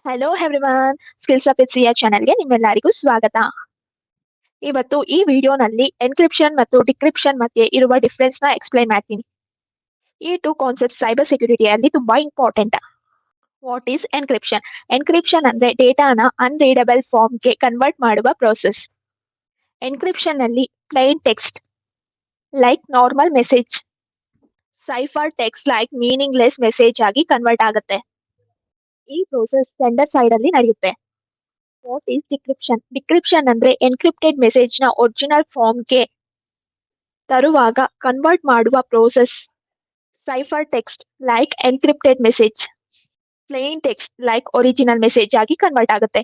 Hello everyone, skills up with Siya ಚಾನೆಲ್ಗೆ ನಿಮ್ಮೆಲ್ಲರಿಗೂ ಸ್ವಾಗತ. ಇವತ್ತು ಈ ವಿಡಿಯೋನಲ್ಲಿ ಎನ್ಕ್ರಿಪ್ಷನ್ ಮತ್ತು ಡಿಕ್ರಿಪ್ಷನ್ ಮಧ್ಯೆ ಇರುವ ಡಿಫ್ರೆನ್ಸ್ ನ ಎಕ್ಸ್ಪ್ಲೈನ್ ಮಾಡ್ತೀನಿ. ಈ ಟೂ ಕಾನ್ಸೆಪ್ಟ್ ಸೈಬರ್ ಸೆಕ್ಯೂರಿಟಿಯಲ್ಲಿ ತುಂಬಾ important. What is encryption? Encryption ಅಂದ್ರೆ ಡೇಟಾನ ಅನ್ರೀಡಬಲ್ ಫಾರ್ಮ್ಗೆ ಕನ್ವರ್ಟ್ ಮಾಡುವ ಪ್ರೋಸೆಸ್. ಎನ್ಕ್ರಿಪ್ಷನ್ ನಲ್ಲಿ plain text like normal message, cipher text like meaningless message ಆಗಿ ಕನ್ವರ್ಟ್ ಆಗುತ್ತೆ. ಈ ಪ್ರೋಸೆಸ್ ಸೆಂಡರ್ ಸೈಡ್ ಅಲ್ಲಿ ನಡೆಯುತ್ತೆ. What is decryption? ಡಿಕ್ರಿಪ್ಷನ್ ಅಂದ್ರೆ ಎನ್ಕ್ರಿಪ್ಟೆಡ್ ಮೆಸೇಜ್ ನ ಒರಿಜಿನಲ್ ಫಾರ್ಮ್ಗೆ ತರುವಾಗ ಕನ್ವರ್ಟ್ ಮಾಡುವ process. Cipher text like encrypted message, plain text like original message ಆಗಿ ಕನ್ವರ್ಟ್ ಆಗುತ್ತೆ.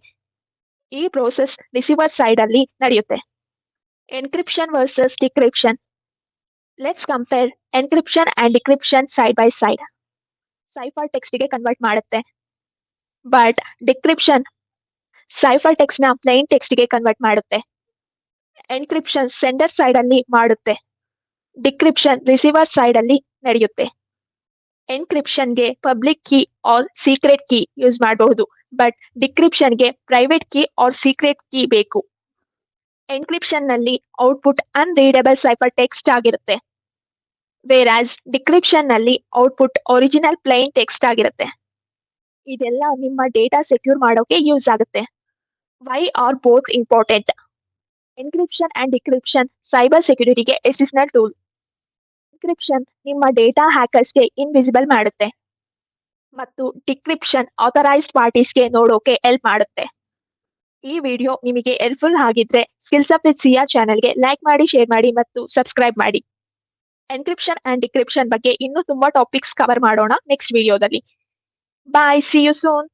ಈ ಪ್ರೋಸೆಸ್ ರಿಸೀವರ್ ಸೈಡ್ ಅಲ್ಲಿ ನಡೆಯುತ್ತೆ. Encryption versus decryption. Let's compare encryption and decryption side by side. Cipher text ಗೆ ಕನ್ವರ್ಟ್ ಮಾಡುತ್ತೆ, ಬಟ್ ಡಿಕ್ರಿಪ್ಷನ್ ಸೈಫರ್ ಟೆಕ್ಸ್ಟ್ ನ plain text ಗೆ convert ಮಾಡುತ್ತೆ. ಎನ್ಕ್ರಿಪ್ಷನ್ ಸೆಂಡರ್ ಸೈಡ್ ಅಲ್ಲಿ ಮಾಡುತ್ತೆ, ಡಿಕ್ರಿಪ್ಷನ್ ರಿಸೀವರ್ ಸೈಡ್ ಅಲ್ಲಿ ನಡೆಯುತ್ತೆ. ಎನ್ಕ್ರಿಪ್ಷನ್ ಗೆ public key or secret key use ಮಾಡಬಹುದು, ಬಟ್ ಡಿಕ್ರಿಪ್ಷನ್ ಗೆ private key or secret key ಬೇಕು. ಎನ್ಕ್ರಿಪ್ಷನ್ ನಲ್ಲಿ ಔಟ್ಪುಟ್ ಅನ್ರೀಡಬಲ್ ಸೈಫರ್ ಟೆಕ್ಸ್ಟ್ ಆಗಿರುತ್ತೆ, ವೇರಾಸ್ ಡಿಕ್ರಿಪ್ಷನ್ ನಲ್ಲಿ ಔಟ್ಪುಟ್ ಒರಿಜಿನಲ್ ಪ್ಲೈನ್ ಟೆಕ್ಸ್ಟ್ ಆಗಿರುತ್ತೆ. ಇದೆಲ್ಲ ನಿಮ್ಮ ಡೇಟಾ ಸೆಕ್ಯೂರ್ ಮಾಡೋಕೆ ಯೂಸ್ ಆಗುತ್ತೆ. Why are both important? Encryption and decryption cyber ಸೆಕ್ಯೂರಿಟಿಗೆ ಎಸೆನ್ಷಿಯಲ್ ಟೂಲ್. ಎನ್ಕ್ರಿಪ್ಷನ್ ನಿಮ್ಮ ಡೇಟಾ ಹ್ಯಾಕರ್ಸ್ಗೆ ಇನ್ವಿಸಿಬಲ್ ಮಾಡುತ್ತೆ, ಮತ್ತು ಡಿಕ್ರಿಪ್ಷನ್ ಆಥರೈಸ್ಡ್ ಪಾರ್ಟೀಸ್ಗೆ ನೋಡೋಕೆ ಹೆಲ್ಪ್ ಮಾಡುತ್ತೆ. ಈ ವಿಡಿಯೋ ನಿಮಗೆ ಹೆಲ್ಪ್ಫುಲ್ ಆಗಿದ್ರೆ ಸ್ಕಿಲ್ಸ್ ಅಪ್ ವಿತ್ ಸಿಯಾ ಚಾನೆಲ್ಗೆ ಲೈಕ್ ಮಾಡಿ, ಶೇರ್ ಮಾಡಿ ಮತ್ತು ಸಬ್ಸ್ಕ್ರೈಬ್ ಮಾಡಿ. ಎನ್ಕ್ರಿಪ್ಷನ್ ಅಂಡ್ ಡಿಕ್ರಿಪ್ಷನ್ ಬಗ್ಗೆ ಇನ್ನೂ ತುಂಬಾ ಟಾಪಿಕ್ಸ್ ಕವರ್ ಮಾಡೋಣ ನೆಕ್ಸ್ಟ್ ವಿಡಿಯೋದಲ್ಲಿ. ಬಾಯ್, ಸಿ ಯು ಸೂನ್.